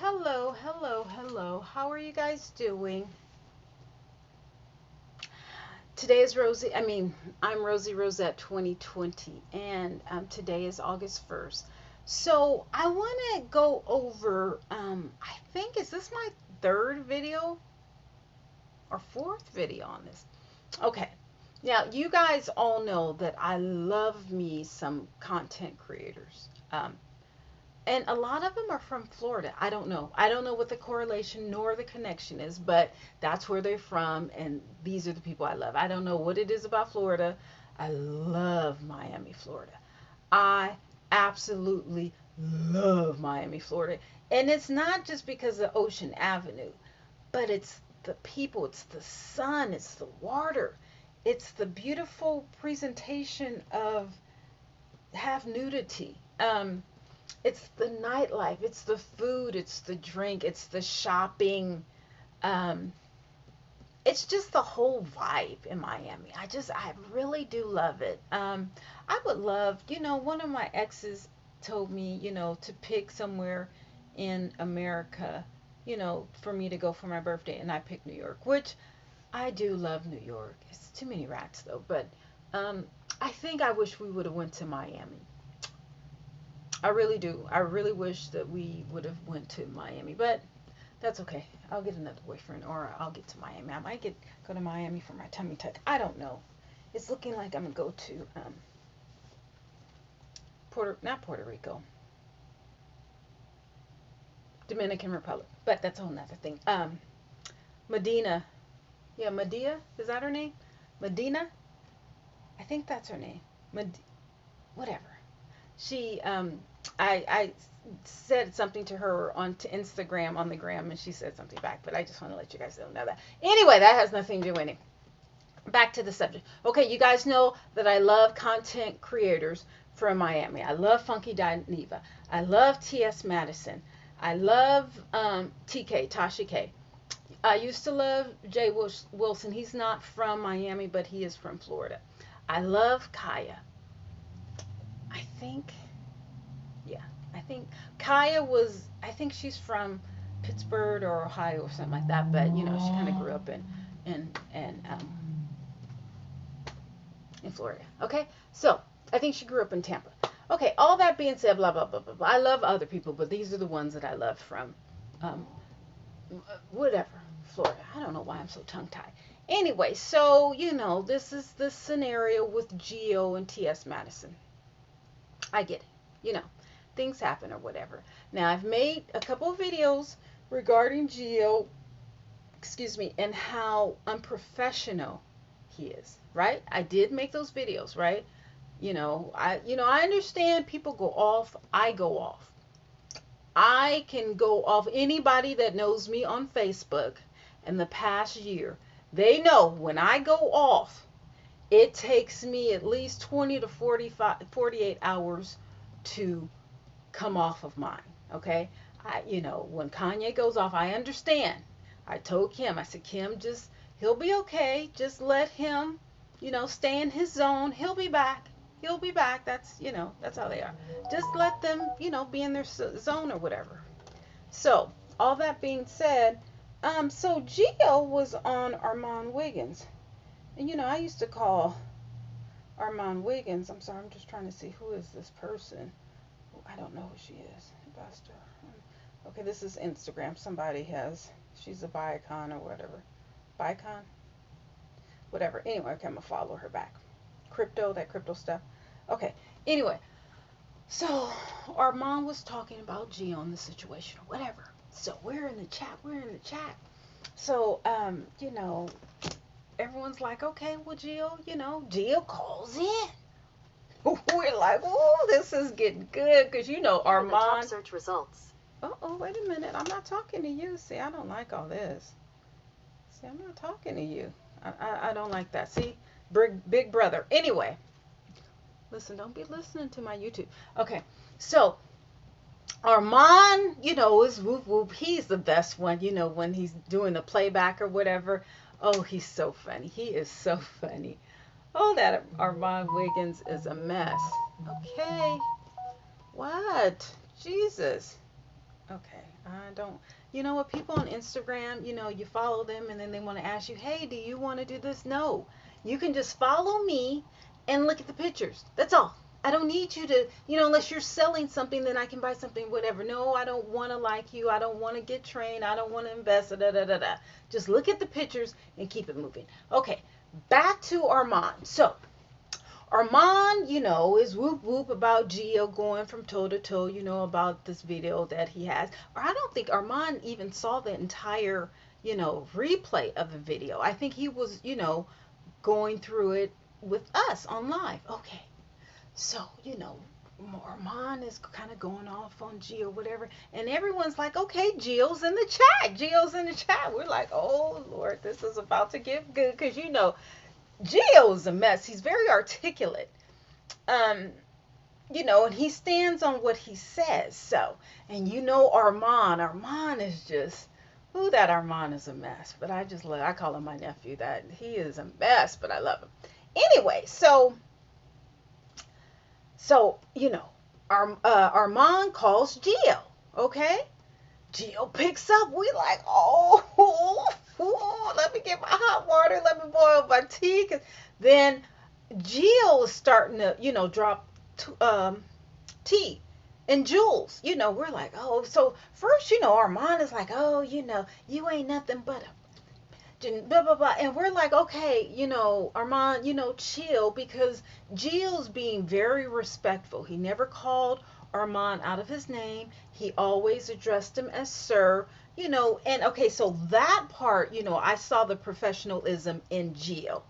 Hello, hello, hello. How are you guys doing? Today is I'm Rosie Rosette 2020, and today is August 1st. So, I want to go over, I think, is this my third video or fourth video on this? Okay. Now, you guys all know that I love me some content creators. And a lot of them are from Florida. I don't know. I don't know what the correlation nor the connection is, but that's where they're from, and these are the people I love. I don't know what it is about Florida. I love Miami, Florida. I absolutely love Miami, Florida. And it's not just because of Ocean Avenue, but it's the people, it's the sun, it's the water, it's the beautiful presentation of half nudity. It's the nightlife, it's the food, it's the drink, it's the shopping. Um, it's just the whole vibe in Miami. I really do love it. I would love, one of my exes told me, to pick somewhere in America, for me to go for my birthday, and I picked New York, which I do love New York. It's too many rats though, but um, I think I wish we would have went to Miami. I really do. I really wish that we would have went to Miami, but that's okay. I'll get another boyfriend, or I'll get to Miami. I might go to Miami for my tummy tuck. I don't know. It's looking like I'm gonna go to not Puerto Rico, Dominican Republic, but that's a whole nother thing. Medina, yeah, Medea, is that her name? Medina, I think that's her name. Whatever. She I said something to her on to Instagram on the gram, and she said something back, but I just want to let you guys know that. Anyway, that has nothing to do with it. Back to the subject. Okay, you guys know that I love content creators from Miami. I love Funky Dineva. I love T.S. Madison. I love TK, Tasha K. I used to love Jay Wilson. He's not from Miami, but he is from Florida. I love Kaya. I think, yeah, I think Kaya I think she's from Pittsburgh or Ohio or something like that, but she kind of grew up in Florida. Okay, so I think she grew up in Tampa. Okay, all that being said, blah blah blah blah blah. I love other people, but these are the ones that I love from um, whatever Florida. I don't know why I'm so tongue tied. Anyway, so this is the scenario with Geo and T.S. Madison. I get it. Things happen or whatever. Now, I've made a couple of videos regarding Geo, excuse me, and how unprofessional he is, right? I did make those videos, right? I understand people go off. I go off. I can go off. Anybody that knows me on Facebook in the past year, they know when I go off, it takes me at least 20 to 48 hours to come off of mine. Okay. When Kanye goes off, I understand. I told Kim, I said, Kim, he'll be okay. Just let him, stay in his zone. He'll be back. He'll be back. That's how they are. Just let them, be in their zone or whatever. So, all that being said, so Gio was on Armon Wiggins. And, I used to call Armon Wiggins. I'm sorry, I'm just trying to see who is this person. I don't know who she is. Buster. Okay, this is Instagram. She's a Biocon or whatever. Bicon? Whatever. Anyway, okay, I'm going to follow her back. That crypto stuff. Okay, anyway. So, our mom was talking about Geo in the situation or whatever. So, we're in the chat. So, everyone's like, okay, well, Geo, Geo calls in. We're like, oh, this is getting good because Armon. Top search results. Oh, wait a minute. I'm not talking to you. See, I don't like all this. See, I'm not talking to you. I don't like that. See, big brother. Anyway, listen, don't be listening to my YouTube. Okay, so Armon, is whoop whoop. He's the best one, when he's doing the playback or whatever. Oh, he's so funny. He is so funny. Oh, that Armon Wiggins is a mess. Okay. What? Jesus. Okay, I don't. You know what? People on Instagram, you follow them and then they want to ask you, hey, do you want to do this? No. You can just follow me and look at the pictures. That's all. I don't need you to, unless you're selling something, then I can buy something, whatever. No, I don't want to like you. I don't want to get trained. I don't want to invest. Da, da, da, da. Just look at the pictures and keep it moving. Okay, back to Armand. So, Armand, is whoop whoop about Gio going from toe to toe, about this video that he has. Or I don't think Armand even saw the entire, replay of the video. I think he was, going through it with us on live. Okay. So, Armand is kind of going off on Gio, whatever. And everyone's like, okay, Gio's in the chat. Gio's in the chat. We're like, oh, Lord, this is about to get good. Because, Gio's a mess. He's very articulate. And he stands on what he says. So, and Armand is just, that Armand is a mess. But I call him my nephew. That he is a mess, but I love him. Anyway, so, Armand calls Gio, okay? Gio picks up. We like, let me get my hot water. Let me boil my tea. Then Gio is starting to, drop tea and jewels. We're like, oh. So first, Armand is like, oh, you ain't nothing but a blah blah blah, and we're like, okay, Armand, chill, because Gio's being very respectful. He never called Armand out of his name. He always addressed him as sir, and okay, so that part, I saw the professionalism in Gio.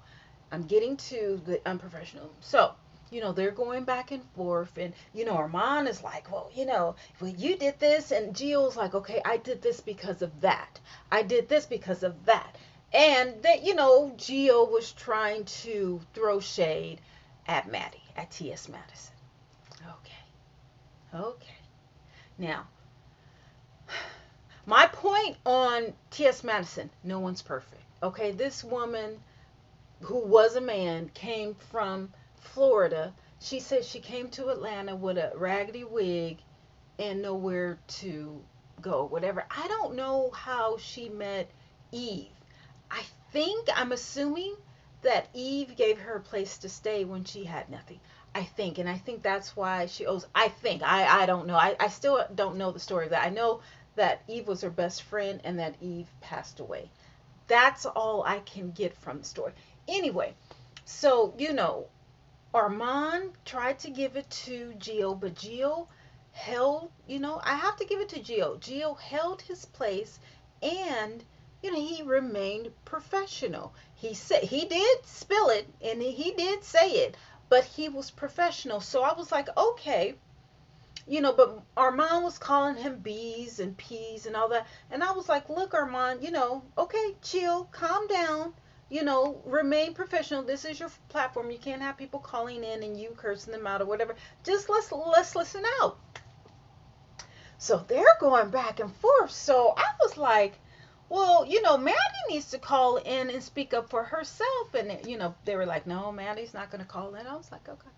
I'm getting to the unprofessional. So, they're going back and forth, and, Armand is like, well, you did this, and Gio's like, okay, I did this because of that. I did this because of that. And that, Gio was trying to throw shade at Maddie, at T.S. Madison. Okay. Now, my point on T.S. Madison, no one's perfect. Okay, this woman who was a man came from Florida. She said she came to Atlanta with a raggedy wig and nowhere to go, whatever. I don't know how she met Eve. I'm assuming that Eve gave her a place to stay when she had nothing. I think that's why she owes. I don't know. I still don't know the story of that. I know that Eve was her best friend and that Eve passed away. That's all I can get from the story. Anyway, so, Armand tried to give it to Gio, but Gio held, I have to give it to Gio. Gio held his place, and he remained professional. He said he did spill it and he did say it, but he was professional. So I was like, okay, but Armand was calling him B's and P's and all that. And I was like, look, Armand, okay, chill, calm down, remain professional. This is your platform. You can't have people calling in and you cursing them out or whatever. Just let's listen out. So they're going back and forth. So I was like, well, Maddie needs to call in and speak up for herself. And, they were like, no, Maddie's not going to call in. I was like, okay,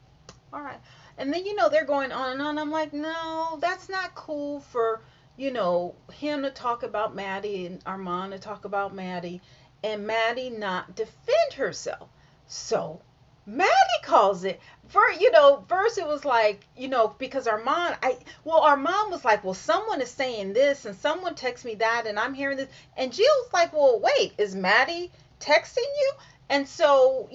all right. And then, they're going on and on. I'm like, no, that's not cool for, him to talk about Maddie and Armand to talk about Maddie and Maddie not defend herself. So Maddie calls it. First it was like, because Armand was like, well, someone is saying this and someone texts me that and I'm hearing this. And Jill's like, well, wait, is Maddie texting you? And so,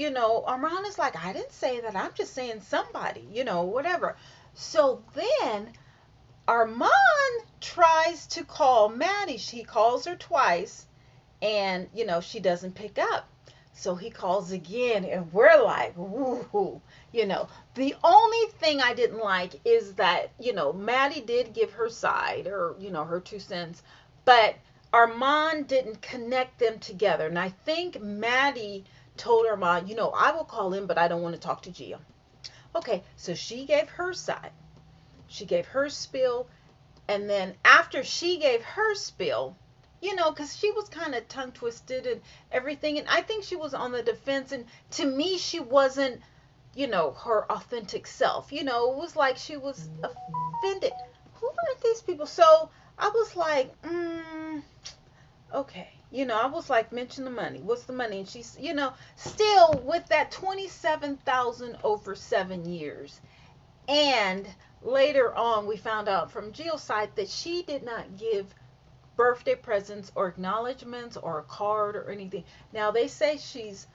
Armand is like, I didn't say that. I'm just saying somebody, whatever. So then Armand tries to call Maddie. He calls her twice and, she doesn't pick up. So he calls again, and we're like, woo. The only thing I didn't like is that, Maddie did give her side or, her 2 cents, but Armand didn't connect them together. And I think Maddie told Armand, I will call him, but I don't want to talk to Gia. Okay, so she gave her side. She gave her spiel. And then after she gave her spiel, because she was kind of tongue twisted and everything. And I think she was on the defense. And to me, she wasn't, her authentic self. It was like she was offended. Who are these people? So I was like, okay. I was like, mention the money. What's the money? And she's, still with that 27,000 over 7 years. And later on, we found out from Jill's side that she did not give birthday presents or acknowledgments or a card or anything. Now, they say she's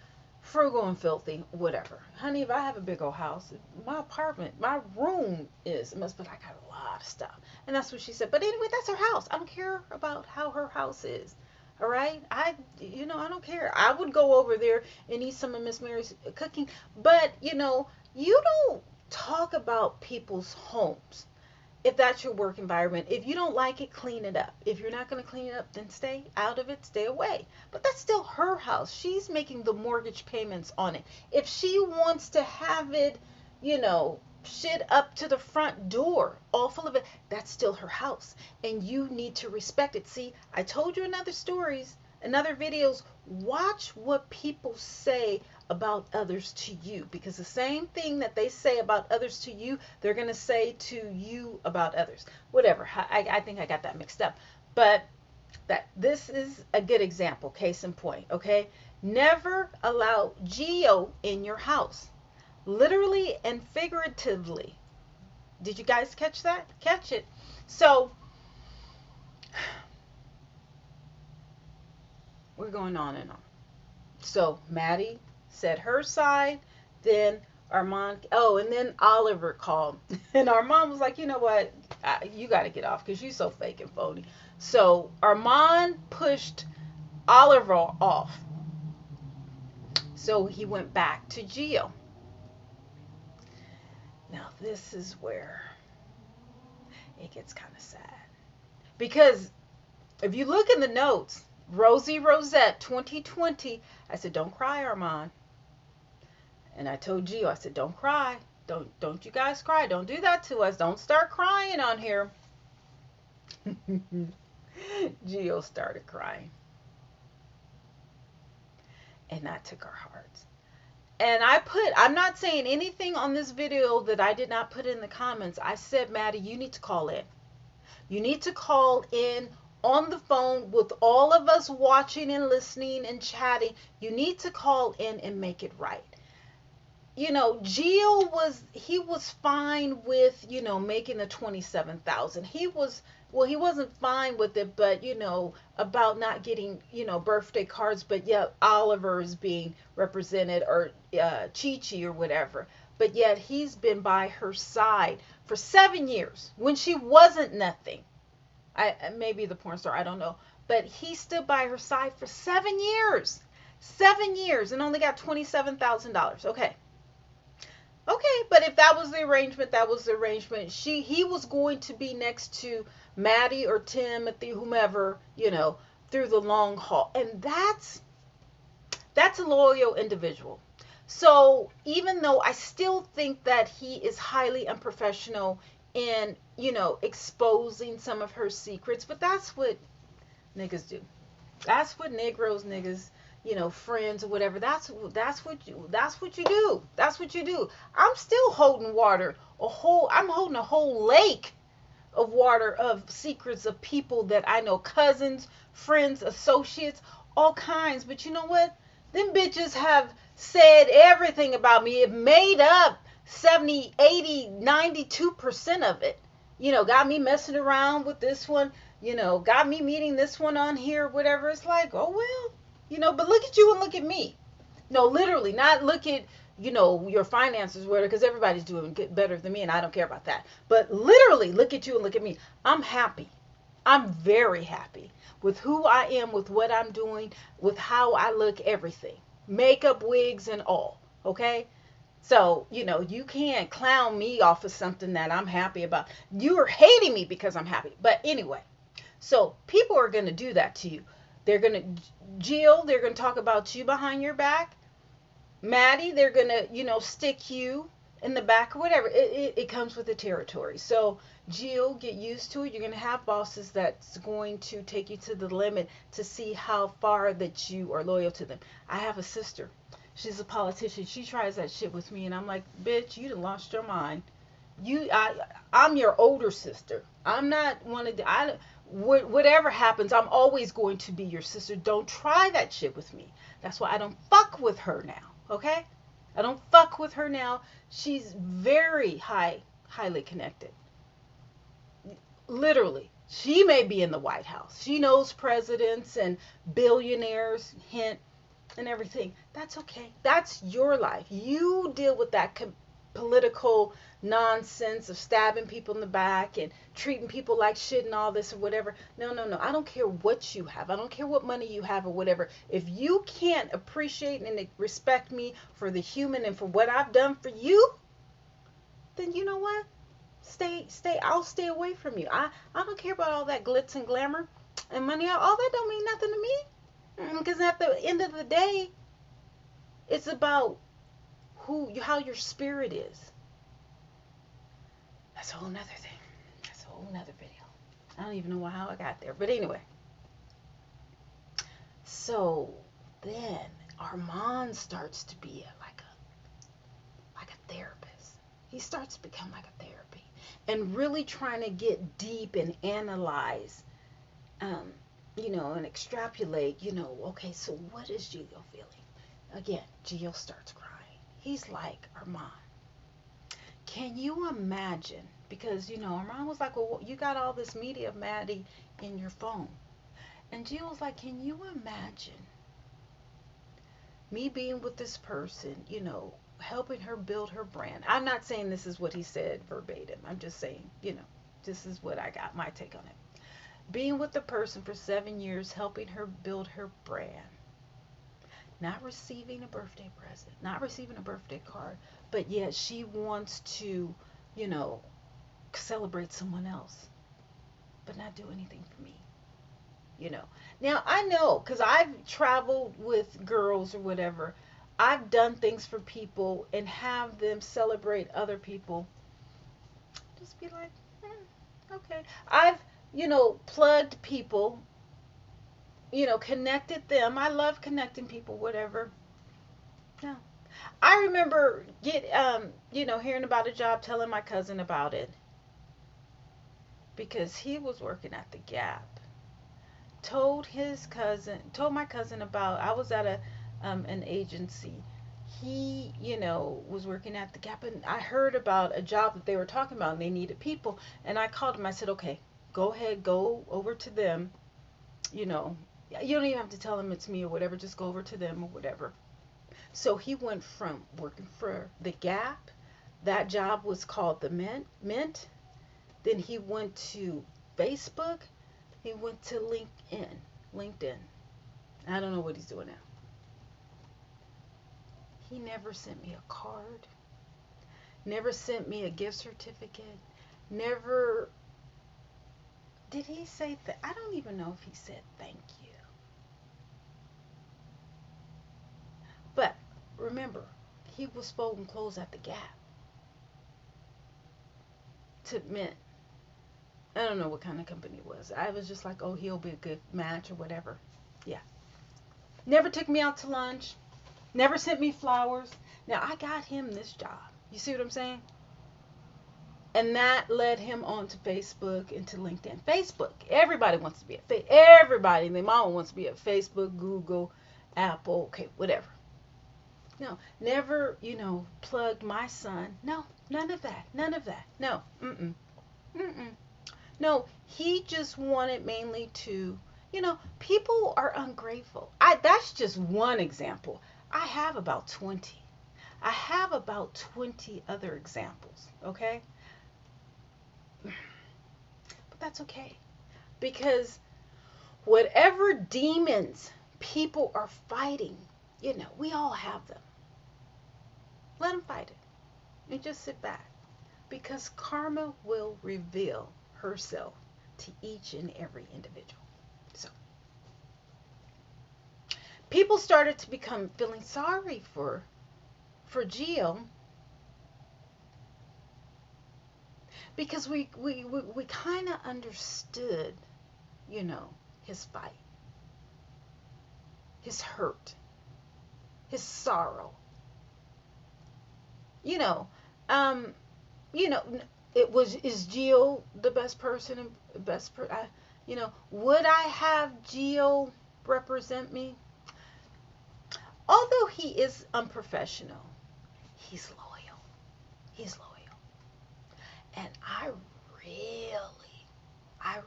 frugal and filthy, whatever. Honey, if I have a big old house, my apartment, my room it must be like I got a lot of stuff. And that's what she said. But anyway, that's her house. I don't care about how her house is. All right? I don't care. I would go over there and eat some of Miss Mary's cooking. But, you don't talk about people's homes if that's your work environment. If you don't like it, clean it up. If you're not going to clean it up, then stay out of it, stay away. But that's still her house. She's making the mortgage payments on it. If she wants to have it, shit up to the front door, all full of it, that's still her house. And you need to respect it. See, I told you in other stories, in other videos, watch what people say about others to you, because the same thing that they say about others to you, they're going to say to you about others. Whatever. I think I got that mixed up. But this is a good example, case in point, okay? Never allow Geo in your house. Literally and figuratively. Did you guys catch that? Catch it. So, we're going on and on. So, Maddie said her side, then Armon, and then Oliver called. And Armon was like, you know what? You got to get off because you're so fake and phony. So, Armon pushed Oliver off. So, he went back to Geo. Now, this is where it gets kind of sad. Because if you look in the notes, Rosie Rosette 2020, I said, don't cry, Armon. And I told Gio, I said, don't cry. Don't you guys cry. Don't do that to us. Don't start crying on here. Gio started crying. And that took our hearts. And I'm not saying anything on this video that I did not put in the comments. I said, Maddie, you need to call in. You need to call in on the phone with all of us watching and listening and chatting. You need to call in and make it right. Gio was fine with, making the 27,000. He wasn't fine with it, but, about not getting, birthday cards, but yet Oliver is being represented, or Chi-Chi or whatever. But yet he's been by her side for 7 years when she wasn't nothing. Maybe the porn star, I don't know. But he stood by her side for 7 years. 7 years and only got $27,000. Okay, but if that was the arrangement, that was the arrangement. He was going to be next to Maddie or Timothy, whomever, through the long haul. And that's a loyal individual. So even though I still think that he is highly unprofessional in, exposing some of her secrets, but that's what niggas do. That's what niggas, friends or whatever. That's what you do. That's what you do. I'm still holding water. I'm holding a whole lake of water of secrets of people that I know, cousins, friends, associates, all kinds. But you know what? Them bitches have said everything about me. It made up 70, 80, 92% of it. Got me messing around with this one, got me meeting this one on here, whatever. It's like, oh, well. But look at you and look at me. No, literally, not look at, your finances, whatever, because everybody's doing better than me, and I don't care about that. But literally, look at you and look at me. I'm happy. I'm very happy with who I am, with what I'm doing, with how I look, everything. Makeup, wigs, and all, okay? So, you can't clown me off of something that I'm happy about. You're hating me because I'm happy. But anyway, so people are going to do that to you. They're going to, Jill, they're going to talk about you behind your back. Maddie, they're going to, stick you in the back or whatever. It comes with the territory. So, Jill, get used to it. You're going to have bosses that's going to take you to the limit to see how far that you are loyal to them. I have a sister. She's a politician. She tries that shit with me, and I'm like, bitch, you done lost your mind. I'm your older sister. I'm not one of the, whatever happens, I'm always going to be your sister. Don't try that shit with me. That's why I don't fuck with her now. Okay? I don't fuck with her now. She's very highly connected. Literally. She may be in the White House. She knows presidents and billionaires, hint, and everything. That's okay. That's your life. You deal with that political nonsense of stabbing people in the back and treating people like shit and all this or whatever. No, no, no. I don't care what you have. I don't care what money you have or whatever. If you can't appreciate and respect me for the human and for what I've done for you, then you know what? I'll stay away from you. I don't care about all that glitz and glamour and money. All that don't mean nothing to me. Because at the end of the day, it's about how your spirit is. That's a whole nother thing. That's a whole nother video. I don't even know how I got there. But anyway. So then Armon starts to be like a therapist. He starts to become like a therapy. And really trying to get deep and analyze, and extrapolate, okay, so what is Gio feeling? Again, Gio starts crying. He's like, Armon, can you imagine? Because, Armon was like, well, you got all this media of Maddie in your phone. And Gio was like, can you imagine me being with this person, helping her build her brand? I'm not saying this is what he said verbatim. I'm just saying, this is what I got, my take on it. Being with the person for 7 years, helping her build her brand. Not receiving a birthday present, not receiving a birthday card, but yet she wants to, celebrate someone else, but not do anything for me. Now I know, because I've traveled with girls or whatever. I've done things for people and have them celebrate other people. Just be like, okay. I've, plugged people, connected them. I love connecting people, whatever. No. I remember hearing about a job, telling my cousin about it. Because he was working at the Gap. Told my cousin about, I was at an agency. He, was working at the Gap, and I heard about a job that they were talking about and they needed people. And I called him. I said, okay, go ahead, go over to them. You don't even have to tell them it's me or whatever. Just go over to them or whatever. So he went from working for the Gap. That job was called the Mint. Then he went to Facebook. He went to LinkedIn. I don't know what he's doing now. He never sent me a card. Never sent me a gift certificate. Never. Did he say that? I don't even know if he said thank you. But remember, he was folding clothes at the Gap. To Mint. I don't know what kind of company it was. I was just like, oh, he'll be a good match or whatever. Yeah. Never took me out to lunch. Never sent me flowers. Now, I got him this job. You see what I'm saying? And that led him on to Facebook and to LinkedIn. Facebook. Everybody wants to be at Facebook. Everybody and their mama wants to be at Facebook, Google, Apple, okay, whatever. No, never, plugged my son. No, none of that. None of that. No. No, he just wanted mainly to, people are ungrateful. That's just one example. I have about 20. I have about 20 other examples, okay? But that's okay. Because whatever demons people are fighting, we all have them. Let them fight it. And just sit back. Because karma will reveal herself to each and every individual. So, people started to become feeling sorry for Gio, because we kind of understood, his fight, his hurt, his sorrow. Is Gio the best person and Would I have Gio represent me? Although he is unprofessional, he's loyal. He's loyal. And I really, I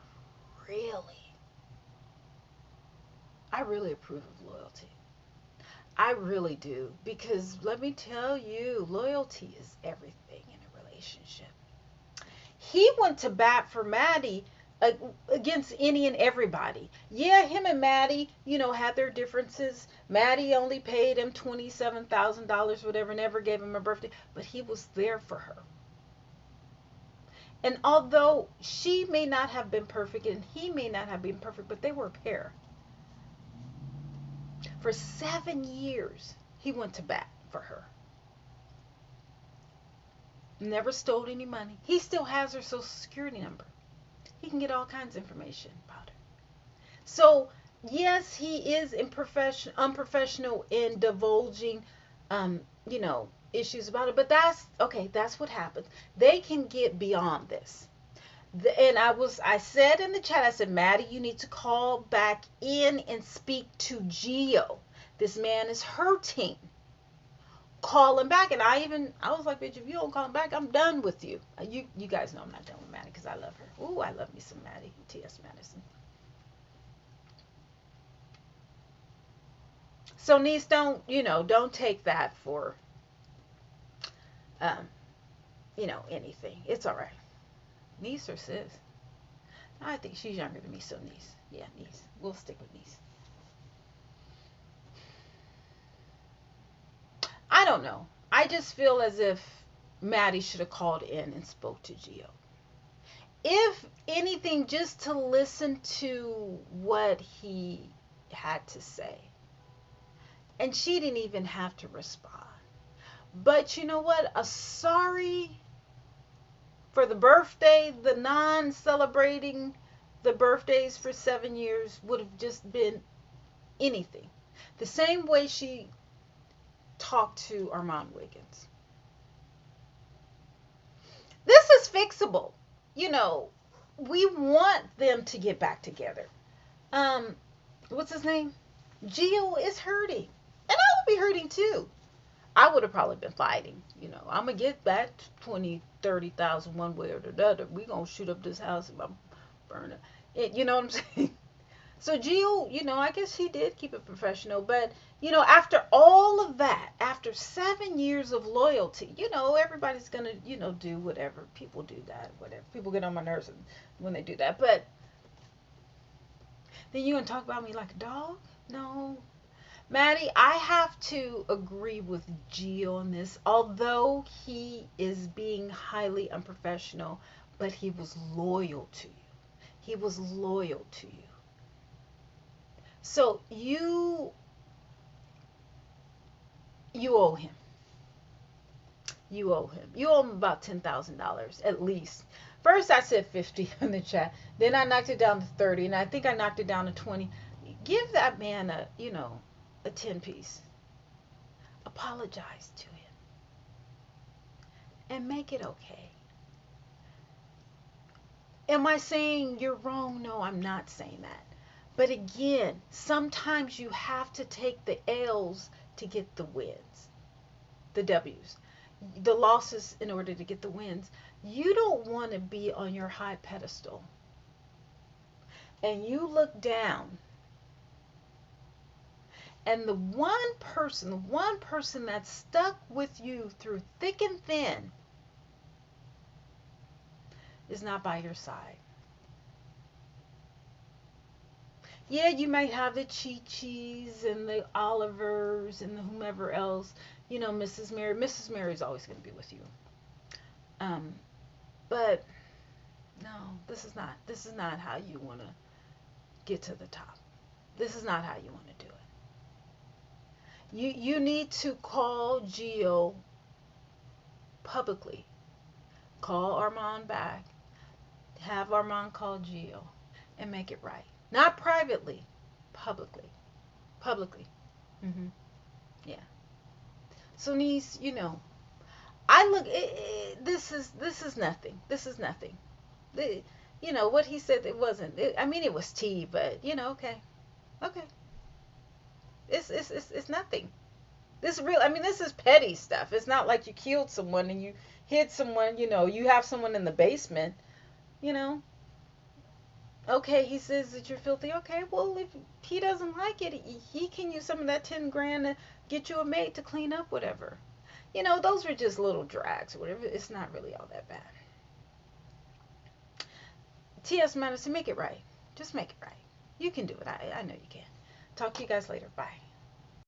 really approve of loyalty. I really do. Because let me tell you, loyalty is everything in a relationship. He went to bat for Maddie against any and everybody. Yeah, him and Maddie, had their differences. Maddie only paid him $27,000, whatever, never gave him a birthday, but he was there for her. And although she may not have been perfect and he may not have been perfect, but they were a pair. For 7 years, he went to bat for her. Never stole any money. He still has her social security number. He can get all kinds of information about her. So, yes, he is unprofessional in divulging, issues about it. But that's okay. That's what happens. They can get beyond this. And I said in the chat, I said, Maddie, you need to call back in and speak to Gio. This man is hurting. Call him back. And I was like, bitch, if you don't call him back, I'm done with you. You guys know I'm not done with Maddie because I love her. Ooh, I love me some Maddie. T.S. Madison. So niece, don't take that for, anything. It's all right. Niece or sis? I think she's younger than me, so niece. Yeah, niece. We'll stick with niece. I don't know. I just feel as if Maddie should have called in and spoke to Gio. If anything, just to listen to what he had to say. And she didn't even have to respond. But you know what? A sorry for the birthday, the non-celebrating the birthdays for 7 years would have just been anything. The same way she talked to Armon Wiggins. This is fixable. We want them to get back together. What's his name? Gio is hurting. And I would be hurting too. I would have probably been fighting. I'm going to get back 20, 30,000 one way or the other. We're going to shoot up this house if I'm burning it. You know what I'm saying? So Gio, I guess he did keep it professional. But, after all of that, after 7 years of loyalty, everybody's going to, do whatever. People do that, whatever. People get on my nerves when they do that. But then you're going to talk about me like a dog? No. Maddie, I have to agree with Gio on this. Although he is being highly unprofessional, but he was loyal to you. He was loyal to you. So you owe him. You owe him. You owe him about $10,000 at least. First I said 50 in the chat. Then I knocked it down to 30, and I think I knocked it down to 20. Give that man a 10-piece. Apologize to him. And make it okay. Am I saying you're wrong? No, I'm not saying that. But again, sometimes you have to take the L's to get the wins. The W's. The losses in order to get the wins. You don't want to be on your high pedestal. And you look down. And the one person that stuck with you through thick and thin is not by your side. Yeah, you might have the Chi-Chis and the Olivers and the whomever else. Mrs. Mary. Mrs. Mary is always going to be with you. But no, this is not how you want to get to the top. This is not how you want to do it. You need to call Gio publicly. Call Armon back. Have Armon call Gio and make it right. Not privately, publicly. Publicly. Yeah. So niece, I look. This is nothing. This is nothing. you know, what he said, it wasn't, I mean, it was tea, but, you know, okay. Okay. It's nothing. This real, I mean, this is petty stuff. It's not like you killed someone and you hid someone, you know, you have someone in the basement, you know. Okay, he says that you're filthy. Okay, well, if he doesn't like it, he can use some of that 10 grand to get you a maid to clean up whatever. You know, those were just little drags or whatever. It's not really all that bad. T.S. Madison, make it right. Just make it right. You can do it. I know you can. Talk to you guys later. Bye.